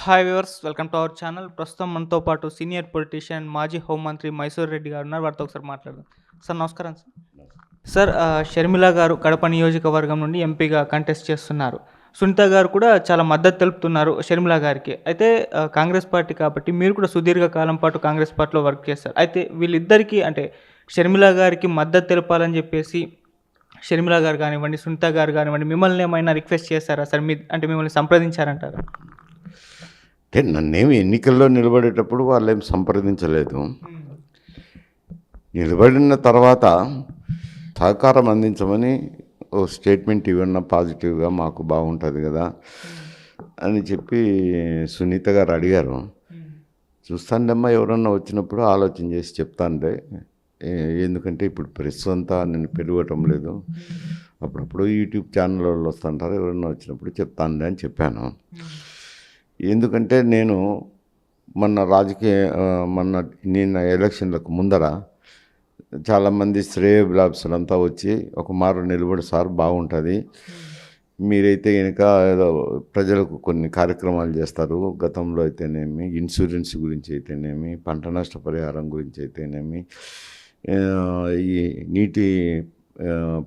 Hi viewers, welcome to our channel. ప్రస్తుతం మనతో పాటు సీనియర్ పొలిటీషియన్, మాజీ హోంమంత్రి మైసూర్ రెడ్డి గారు ఉన్నారు. వారితో ఒకసారి మాట్లాడదాం. సార్ నమస్కారం సార్. షర్మిల గారు కడప నియోజకవర్గం నుండి ఎంపీగా కంటెస్ట్ చేస్తున్నారు. సునీత గారు కూడా చాలా మద్దతు తెలుపుతున్నారు షర్మిల గారికి. అయితే కాంగ్రెస్ పార్టీ కాబట్టి మీరు కూడా సుదీర్ఘ కాలం పాటు కాంగ్రెస్ పార్టీలో వర్క్ చేస్తారు. అయితే వీళ్ళిద్దరికీ అంటే షర్మిల గారికి మద్దతు తెలపాలని చెప్పేసి షర్మిల గారు కానివ్వండి, సునీత గారు కానివ్వండి, మిమ్మల్ని ఏమైనా రిక్వెస్ట్ చేశారా సార్? మిమ్మల్ని సంప్రదించారంటారా? అంటే నన్నేమి ఎన్నికల్లో నిలబడేటప్పుడు వాళ్ళేం సంప్రదించలేదు. నిలబడిన తర్వాత సహకారం అందించమని ఓ స్టేట్మెంట్ ఇవ్వన్న పాజిటివ్గా మాకు బాగుంటుంది కదా అని చెప్పి సునీత గారు అడిగారు. చూస్తాండమ్మా, ఎవరన్నా వచ్చినప్పుడు ఆలోచన చేసి చెప్తాండే, ఎందుకంటే ఇప్పుడు ప్రెస్ అంతా నేను పెరగటం లేదు, అప్పుడప్పుడు యూట్యూబ్ ఛానల్ వాళ్ళు వస్తుంటారు, ఎవరన్నా వచ్చినప్పుడు చెప్తాండే అని చెప్పాను. ఎందుకంటే నేను నిన్న ఎలక్షన్లకు ముందర చాలామంది శ్రేయోభిలాషులంతా వచ్చి ఒక మారు నిలబడి సార్ బాగుంటుంది, మీరైతే కనుక ఏదో ప్రజలకు కొన్ని కార్యక్రమాలు చేస్తారు, గతంలో అయితేనేమి ఇన్సూరెన్స్ గురించి అయితేనేమి, పంట నష్ట పరిహారం గురించి అయితేనేమి, ఈ నీటి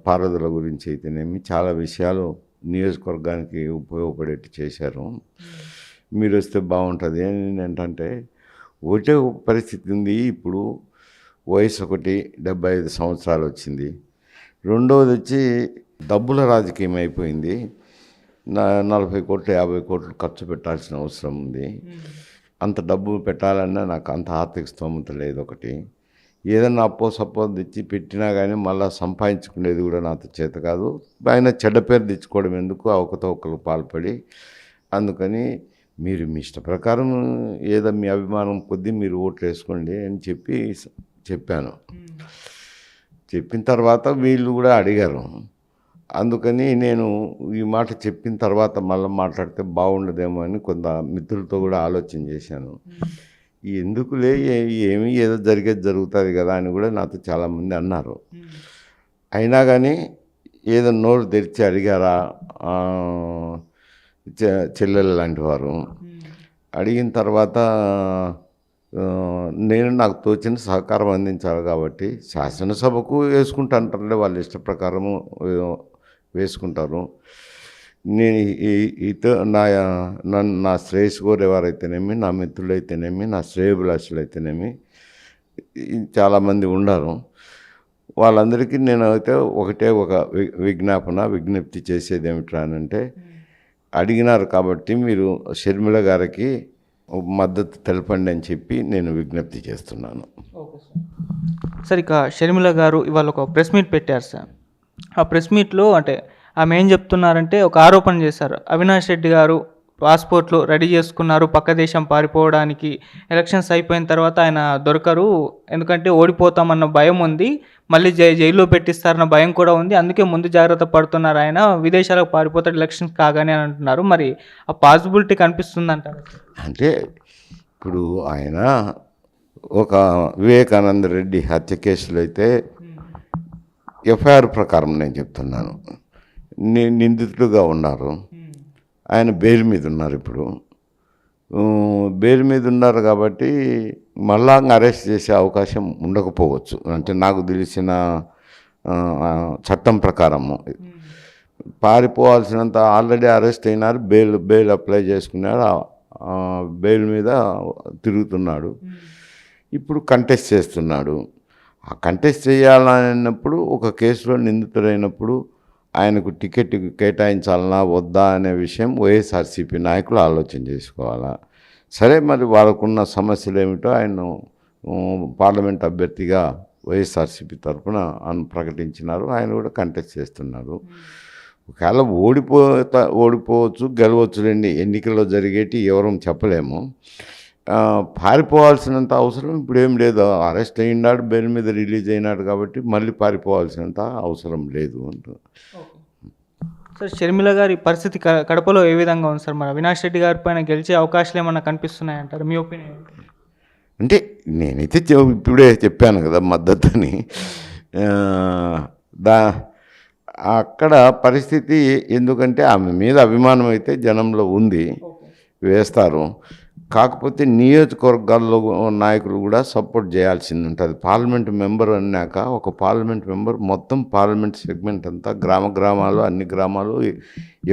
పారుదల గురించి అయితేనేమి చాలా విషయాలు నియోజకవర్గానికి ఉపయోగపడేట్టు చేశారు, మీరు వస్తే బాగుంటుంది అని ఏంటంటే ఒకటే పరిస్థితి ఉంది. ఇప్పుడు వయసు 75 సంవత్సరాలు వచ్చింది. రెండవది వచ్చి డబ్బుల రాజకీయం అయిపోయింది. 40 కోట్లు 50 కోట్లు ఖర్చు పెట్టాల్సిన అవసరం ఉంది. అంత డబ్బు పెట్టాలన్నా నాకు అంత ఆర్థిక స్తోమత లేదు. ఒకటి ఏదన్నా సప్పో తెచ్చి పెట్టినా కానీ మళ్ళీ సంపాదించుకునేది కూడా నాతో చేత కాదు. ఆయన చెడ్డ పేరు తెచ్చుకోవడం ఎందుకు, అవకతవకలకు పాల్పడి. అందుకని మీరు మీ ఇష్ట ప్రకారం ఏదో మీ అభిమానం కొద్దీ మీరు ఓట్లు వేసుకోండి అని చెప్పాను. చెప్పిన తర్వాత వీళ్ళు కూడా అడిగారు. అందుకని నేను ఈ మాట చెప్పిన తర్వాత మళ్ళీ మాట్లాడితే బాగుండదేమో అని కొంత మిత్రులతో కూడా ఆలోచన చేశాను. ఎందుకులే, ఏదో జరిగేది జరుగుతుంది కదా అని కూడా నాతో చాలామంది అన్నారు. అయినా కానీ ఏదో నోరు తెరిచి అడిగారా చెల్లెలు లాంటి వారు. అడిగిన తర్వాత నేను నాకు తోచిన సహకారం అందించాలి కాబట్టి శాసనసభకు వేసుకుంటారంటే వాళ్ళ ఇష్ట ప్రకారము వేసుకుంటారు. నేను నా శ్రేయస్ కోరు ఎవరైతేనేమి, నా మిత్రులైతేనేమి, నా శ్రేయోభిలాషులు అయితేనేమి చాలామంది ఉన్నారు. వాళ్ళందరికీ నేను అయితే ఒక విజ్ఞప్తి చేసేది ఏమిట్రా అంటే, అడిగినారు కాబట్టి మీరు షర్మిల గారికి మద్దతు తెలపండి అని చెప్పి నేను విజ్ఞప్తి చేస్తున్నాను. సార్, ఇక షర్మిల గారు ఇవాళ ఒక ప్రెస్ మీట్ పెట్టారు సార్. ఆ ప్రెస్ మీట్లో అంటే ఆమె ఏం చెప్తున్నారంటే ఒక ఆరోపణ చేశారు. అవినాష్ రెడ్డి గారు పాస్పోర్ట్లు రెడీ చేసుకున్నారు పక్క దేశం పారిపోవడానికి, ఎలక్షన్స్ అయిపోయిన తర్వాత ఆయన దొరకరు, ఎందుకంటే ఓడిపోతామన్న భయం ఉంది, మళ్ళీ జైల్లో పెట్టిస్తారన్న భయం కూడా ఉంది, అందుకే ముందు జాగ్రత్త పడుతున్నారు, ఆయన విదేశాలకు పారిపోతాడు ఎలక్షన్స్ కాగానే అని అంటున్నారు. మరి ఆ పాసిబిలిటీ కనిపిస్తుంది అంటారు? అంటే ఇప్పుడు ఆయన ఒక వివేకానంద రెడ్డి హత్య కేసులో అయితే ఎఫ్ఐఆర్ ప్రకారం నేను చెప్తున్నాను, నిందితులుగా ఉన్నారు. ఆయన బెయిల్ మీద ఉన్నారు. ఇప్పుడు బెయిల్ మీద ఉన్నారు కాబట్టి మళ్ళా అరెస్ట్ చేసే అవకాశం ఉండకపోవచ్చు. అంటే నాకు తెలిసిన చట్టం ప్రకారము పారిపోవాల్సినంత ఆల్రెడీ అరెస్ట్ అయినారు, బెయిల్ అప్లై చేసుకున్నారు, బెయిల్ మీద తిరుగుతున్నాడు. ఇప్పుడు కంటెస్ట్ చేస్తున్నాడు. ఆ కంటెస్ట్ చేయాలన్నప్పుడు ఒక కేసులో నిందితుడైనప్పుడు ఆయనకు టికెట్ కేటాయించాలన్నా వద్దా అనే విషయం వైఎస్ఆర్సీపీ నాయకులు ఆలోచన చేసుకోవాలా. సరే, మరి వాళ్ళకున్న సమస్యలు ఏమిటో ఆయన పార్లమెంట్ అభ్యర్థిగా వైఎస్ఆర్సీపీ తరఫున ప్రకటించినారు. ఆయన కూడా కంటెస్ట్ చేస్తున్నారు. ఒకవేళ ఓడిపోవచ్చు, గెలవచ్చులేండి, ఎన్నికల్లో జరిగేటి ఎవరూ చెప్పలేము. పారిపోవాల్సినంత అవసరం ఇప్పుడు ఏం లేదు. అరెస్ట్ అయినాడు, బెయిల్ మీద రిలీజ్ అయినాడు కాబట్టి మళ్ళీ పారిపోవాల్సినంత అవసరం లేదు అంటారు. సార్, షర్మిల గారి పరిస్థితి కడపలో ఏ విధంగా ఉంది సార్? మరి అవినాష్ రెడ్డి గారి పైన గెలిచే అవకాశాలు ఏమన్నా కనిపిస్తున్నాయంటారు? మీ ఒపీనియన్? అంటే నేనైతే ఇప్పుడే చెప్పాను కదా మద్దతుని. అక్కడ పరిస్థితి ఎందుకంటే ఆమె మీద అభిమానం అయితే జనంలో ఉంది. వేస్తారు. కాకపోతే నియోజకవర్గాల్లో నాయకులు కూడా సపోర్ట్ చేయాల్సింది ఉంటుంది. పార్లమెంట్ మెంబర్ అన్నాక ఒక పార్లమెంట్ మెంబర్ మొత్తం పార్లమెంట్ సెగ్మెంట్ అంతా గ్రామాలు అన్ని గ్రామాలు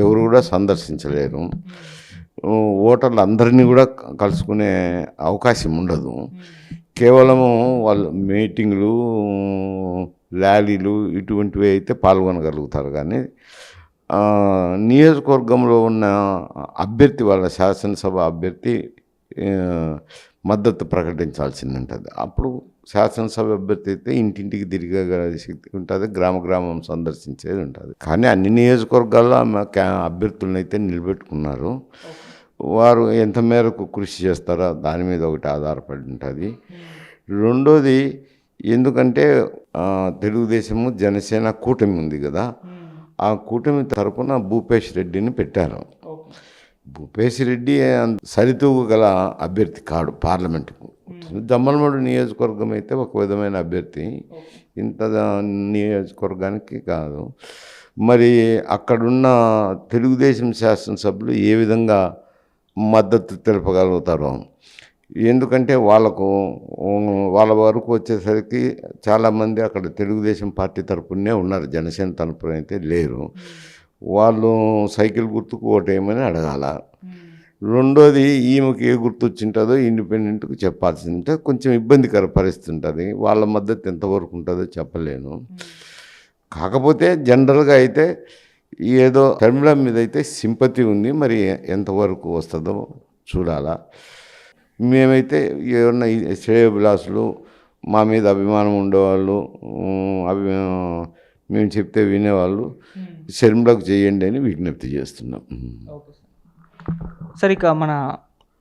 ఎవరు కూడా సందర్శించలేరు. ఓటర్లు అందరినీ కూడా కలుసుకునే అవకాశం ఉండదు. కేవలము వాళ్ళు మీటింగ్లు, ర్యాలీలు ఇటువంటివి అయితే పాల్గొనగలుగుతారు. కానీ నియోజకవర్గంలో ఉన్న అభ్యర్థి, వాళ్ళ శాసనసభ అభ్యర్థి మద్దతు ప్రకటించాల్సింది ఉంటుంది. అప్పుడు శాసనసభ అభ్యర్థి అయితే ఇంటింటికి తిరిగే శక్తి ఉంటుంది, గ్రామం సందర్శించేది ఉంటుంది. కానీ అన్ని నియోజకవర్గాల్లో అభ్యర్థులను అయితే నిలబెట్టుకున్నారు. వారు ఎంత మేరకు కృషి చేస్తారో దాని మీద ఒకటి ఆధారపడి ఉంటుంది. రెండోది, ఎందుకంటే తెలుగుదేశము జనసేన కూటమి ఉంది కదా, ఆ కూటమి తరపున భూపేష్ రెడ్డిని పెట్టారు. భూపేష్ రెడ్డి సరితూగు గల అభ్యర్థి కాడు పార్లమెంటుకు. జమ్మలమడు నియోజకవర్గం అయితే ఒక విధమైన అభ్యర్థి, ఇంత నియోజకవర్గానికి కాదు. మరి అక్కడున్న తెలుగుదేశం శాసనసభ్యులు ఏ విధంగా మద్దతు తెలుపగలుగుతారు? ఎందుకంటే వాళ్ళ వరకు వచ్చేసరికి చాలామంది అక్కడ తెలుగుదేశం పార్టీ తరపునే ఉన్నారు, జనసేన తరపున అయితే లేరు. వాళ్ళు సైకిల్ గుర్తుకు ఓటేయమని అడగాల. రెండోది, ఈమెకి ఏ గుర్తు వచ్చింటుందో ఇండిపెండెంట్కు చెప్పాల్సి ఉంటే కొంచెం ఇబ్బందికర పరిస్థితి ఉంటుంది. వాళ్ళ మద్దతు ఎంతవరకు ఉంటుందో చెప్పలేను. కాకపోతే జనరల్గా అయితే ఏదో షర్మిల మీద అయితే సింపతి ఉంది, మరి ఎంతవరకు వస్తుందో చూడాలా. మేమైతే ఏమన్నా శ్రేయోభిలాసులు, మా మీద అభిమానం ఉండేవాళ్ళు, మేము చెప్తే వినేవాళ్ళు షర్మిలకు చేయండి అని విజ్ఞప్తి చేస్తున్నాం. సార్, ఇక మన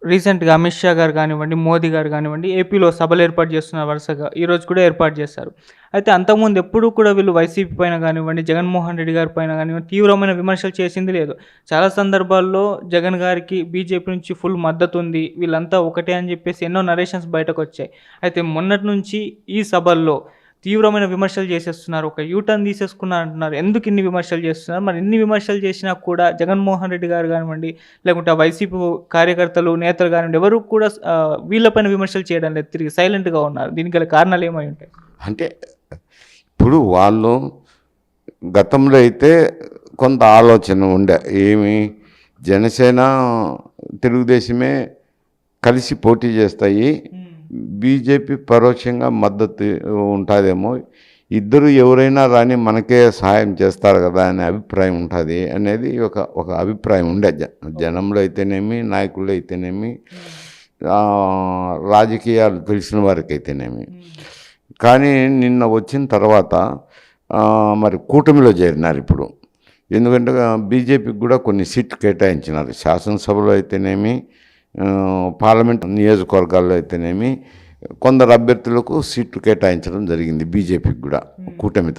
రీసెంట్గా అమిత్ షా గారు కానివ్వండి, మోదీ గారు కానివ్వండి, ఏపీలో సభలు ఏర్పాటు చేస్తున్నారు వరుసగా. ఈరోజు కూడా ఏర్పాటు చేశారు. అయితే అంతకుముందు ఎప్పుడూ కూడా వీళ్ళు వైసీపీ పైన కానివ్వండి, జగన్మోహన్ రెడ్డి గారి పైన కానివ్వండి తీవ్రమైన విమర్శలు చేసింది లేదు. చాలా సందర్భాల్లో జగన్ గారికి బీజేపీ నుంచి ఫుల్ మద్దతు ఉంది, వీళ్ళంతా ఒకటే అని చెప్పేసి ఎన్నో నరేషన్స్ బయటకు వచ్చాయి. అయితే మొన్నటి నుంచి ఈ సభల్లో తీవ్రమైన విమర్శలు చేసేస్తున్నారు, ఒక యూటర్న్ తీసేసుకున్నారు అంటున్నారు. ఎందుకు ఇన్ని విమర్శలు చేస్తున్నారు? మరి ఇన్ని విమర్శలు చేసినా కూడా జగన్మోహన్ రెడ్డి గారు కానివ్వండి, లేకుంటే వైసీపీ కార్యకర్తలు, నేతలు కానివ్వండి, ఎవరు కూడా వీళ్ళపైన విమర్శలు చేయడం లేదు, తిరిగి సైలెంట్గా ఉన్నారు. దీనికి గల కారణాలు ఏమై ఉంటాయి? అంటే ఇప్పుడు వాళ్ళు గతంలో అయితే కొంత ఆలోచన ఉండే, ఏమి జనసేన తెలుగుదేశమే కలిసి పోటీ చేస్తాయి, బీజేపీ పరోక్షంగా మద్దతు ఉంటుందేమో, ఇద్దరు ఎవరైనా రాని మనకే సహాయం చేస్తారు కదా అనే అభిప్రాయం ఉంటుంది అనేది ఒక అభిప్రాయం ఉండే జనంలో అయితేనేమి, నాయకుల్లో అయితేనేమి, రాజకీయాలు తెలిసిన వారికి అయితేనేమి. కానీ నిన్న వచ్చిన తర్వాత మరి కూటమిలో చేరినారు ఇప్పుడు. ఎందుకంటే బీజేపీకి కూడా కొన్ని సీట్లు కేటాయించినారు, శాసనసభలో అయితేనేమి, పార్లమెంట్ నియోజకవర్గాల్లో అయితేనేమి కొందరు అభ్యర్థులకు సీట్లు కేటాయించడం జరిగింది బీజేపీకి కూడా. కూటమి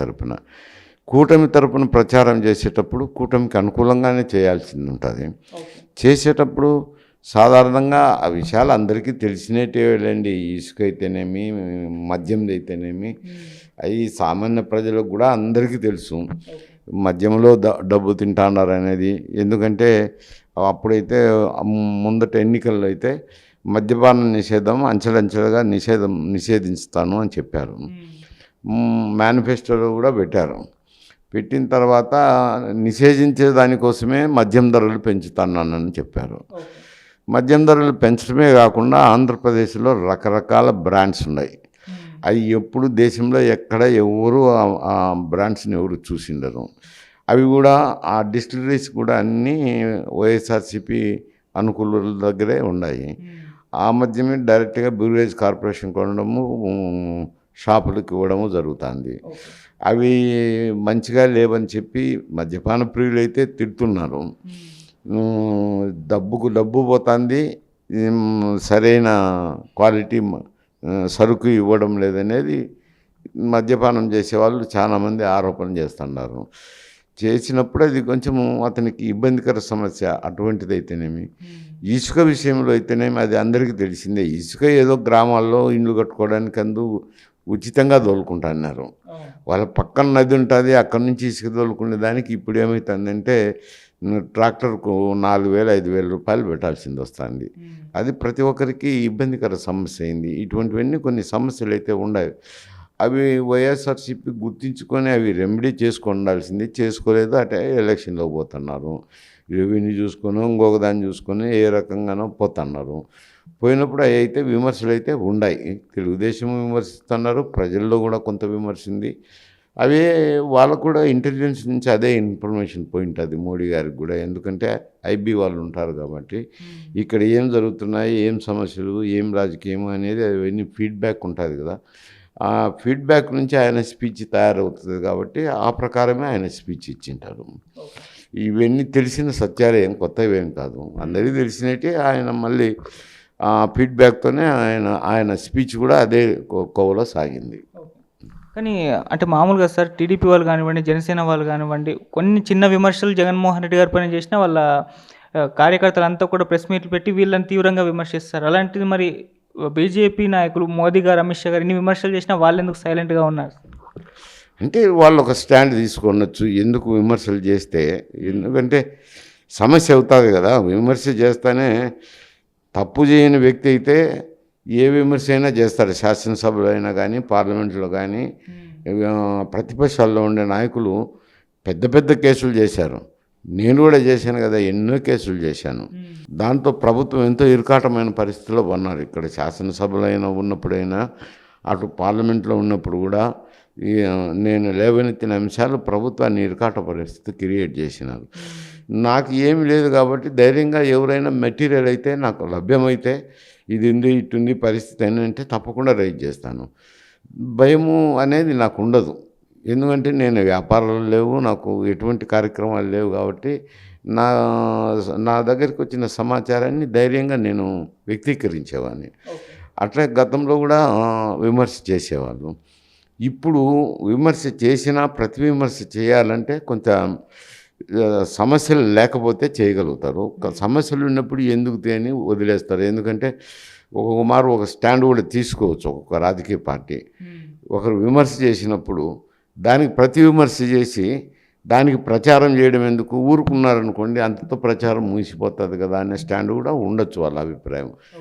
తరపున ప్రచారం చేసేటప్పుడు కూటమికి అనుకూలంగానే చేయాల్సింది ఉంటుంది. చేసేటప్పుడు సాధారణంగా ఆ విషయాలు అందరికీ తెలిసినట్టేలేండి. ఇసుక అయితేనేమి, మద్యంది అయితేనేమి, అవి సామాన్య ప్రజలకు కూడా అందరికీ తెలుసు. మద్యంలో డబ్బు తింటున్నారు అనేది. ఎందుకంటే అప్పుడైతే ముందట ఎన్నికల్లో అయితే మద్యపాన నిషేధం అంచెలంచెలుగా నిషేధిస్తాను అని చెప్పారు. మేనిఫెస్టోలో కూడా పెట్టారు. పెట్టిన తర్వాత నిషేధించే దానికోసమే మద్యం ధరలు పెంచుతానని చెప్పారు. మద్యం ధరలు పెంచడమే కాకుండా ఆంధ్రప్రదేశ్లో రకరకాల బ్రాండ్స్ ఉన్నాయి. అవి ఎప్పుడు దేశంలో ఎక్కడ ఎవరు ఆ బ్రాండ్స్ని ఎవరు చూసిండరు. అవి కూడా ఆ డిస్టిలరీస్ కూడా అన్నీ వైఎస్ఆర్సీపీ అనుకూలుల దగ్గరే ఉన్నాయి. ఆ మధ్యమే డైరెక్ట్గా బ్యూరేజ్ కార్పొరేషన్ కొనడము, షాపులకు ఇవ్వడము జరుగుతుంది. అవి మంచిగా లేవని చెప్పి మద్యపాన ప్రియులు అయితే తిడుతున్నారు. డబ్బు పోతుంది, సరైన క్వాలిటీ సరుకు ఇవ్వడం లేదనేది మద్యపానం చేసేవాళ్ళు చాలామంది ఆరోపణ చేస్తున్నారు. చేసినప్పుడు అది కొంచెము అతనికి ఇబ్బందికర సమస్య. అటువంటిది అయితేనేమి, ఇసుక విషయంలో అయితేనేమి అది అందరికీ తెలిసిందే. ఇసుక ఏదో గ్రామాల్లో ఇండ్లు కట్టుకోవడానికి ఉచితంగా తోలుకుంటున్నారు. వాళ్ళ పక్కన నది ఉంటుంది, అక్కడి నుంచి ఇసుక తోలుకునే దానికి ఇప్పుడు ఏమవుతుందంటే ట్రాక్టర్కు 4,000 5,000 రూపాయలు పెట్టాల్సింది వస్తుంది. అది ప్రతి ఒక్కరికి ఇబ్బందికర సమస్య అయింది. ఇటువంటివన్నీ కొన్ని సమస్యలు అయితే ఉన్నాయి. అవి వైఎస్ఆర్సీపీ గుర్తించుకొని అవి రెమెడీ ఉండాల్సింది చేసుకోలేదు. అటే ఎలక్షన్లో పోతున్నారు. రెవెన్యూ చూసుకొని ఇంకొక దాన్ని చూసుకొని ఏ రకంగానో పోతున్నారు. పోయినప్పుడు అవి అయితే విమర్శలు అయితే ఉన్నాయి. తెలుగుదేశం విమర్శిస్తున్నారు, ప్రజల్లో కూడా కొంత విమర్శ ఉంది. అవే వాళ్ళకు కూడా ఇంటెలిజెన్స్ నుంచి అదే ఇన్ఫర్మేషన్ పోయి ఉంటుంది మోడీ గారికి కూడా. ఎందుకంటే ఐబీ వాళ్ళు ఉంటారు కాబట్టి ఇక్కడ ఏం జరుగుతున్నాయి, ఏం సమస్యలు, ఏం రాజకీయం అనేది అవన్నీ ఫీడ్బ్యాక్ ఉంటుంది కదా. ఆ ఫీడ్బ్యాక్ నుంచి ఆయన స్పీచ్ తయారవుతుంది కాబట్టి ఆ ప్రకారమే ఆయన స్పీచ్ ఇచ్చింటారు. ఇవన్నీ తెలిసిన సత్యాలు ఏం కొత్తవేం కాదు, అందరికీ తెలిసినట్టే. ఆయన మళ్ళీ ఆ ఫీడ్బ్యాక్తోనే ఆయన స్పీచ్ కూడా అదే కోవలో సాగింది. కానీ అంటే మామూలుగా సార్ టీడీపీ వాళ్ళు కానివ్వండి, జనసేన వాళ్ళు కానివ్వండి, కొన్ని చిన్న విమర్శలు జగన్మోహన్ రెడ్డి గారి పైన చేసినా వాళ్ళ కార్యకర్తలంతా కూడా ప్రెస్ మీట్లు పెట్టి వీళ్ళని తీవ్రంగా విమర్శిస్తారు. అలాంటిది మరి బీజేపీ నాయకులు మోదీ గారు, అమిత్ షా గారు ఇన్ని విమర్శలు చేసినా వాళ్ళు ఎందుకు సైలెంట్గా ఉన్నారు? అంటే వాళ్ళు ఒక స్టాండ్ తీసుకొనొచ్చు. ఎందుకు విమర్శలు చేస్తే, ఎందుకంటే సమస్య అవుతుంది కదా. విమర్శ చేస్తేనే తప్పు చేయని వ్యక్తి అయితే ఏ విమర్శ అయినా చేస్తారు. శాసనసభలో అయినా కానీ, పార్లమెంట్లో కానీ, ప్రతిపక్షాల్లో ఉండే నాయకులు పెద్ద పెద్ద కేసులు చేశారు. నేను కూడా చేశాను కదా, ఎన్నో కేసులు చేశాను. దాంతో ప్రభుత్వం ఎంతో ఇరుకాటమైన పరిస్థితిలో ఉన్నారు. ఇక్కడ శాసనసభలో అయినా ఉన్నప్పుడైనా, అటు పార్లమెంట్లో ఉన్నప్పుడు కూడా నేను లేవనెత్తిన అంశాలు ప్రభుత్వాన్ని ఇరుకాట పరిస్థితి క్రియేట్ చేసినారు. నాకు ఏమి లేదు కాబట్టి ధైర్యంగా ఎవరైనా మెటీరియల్ అయితే నాకు లభ్యమైతే ఇది ఉంది ఇటుంది పరిస్థితి అని అంటే తప్పకుండా రైజ్ చేస్తాను. భయము అనేది నాకు ఉండదు. ఎందుకంటే నేను వ్యాపారాలు లేవు, నాకు ఎటువంటి కార్యక్రమాలు లేవు కాబట్టి నా దగ్గరికి వచ్చిన సమాచారాన్ని ధైర్యంగా నేను వ్యక్తీకరించేవాడిని. అట్లా గతంలో కూడా విమర్శ చేసేవాళ్ళు. ఇప్పుడు విమర్శ చేసినా ప్రతి విమర్శ చేయాలంటే కొంత సమస్యలు లేకపోతే చేయగలుగుతారు. సమస్యలు ఉన్నప్పుడు ఎందుకు అని వదిలేస్తారు. ఎందుకంటే ఒక స్టాండ్ కూడా తీసుకోవచ్చు ఒక్కొక్క రాజకీయ పార్టీ. ఒకరు విమర్శ చేసినప్పుడు దానికి ప్రతి విమర్శ చేసి దానికి ప్రచారం చేయడం ఎందుకు, ఊరుకున్నారనుకోండి అంతతో ప్రచారం ముగిసిపోతుంది కదా అనే స్టాండ్ కూడా ఉండొచ్చు వాళ్ళ అభిప్రాయం.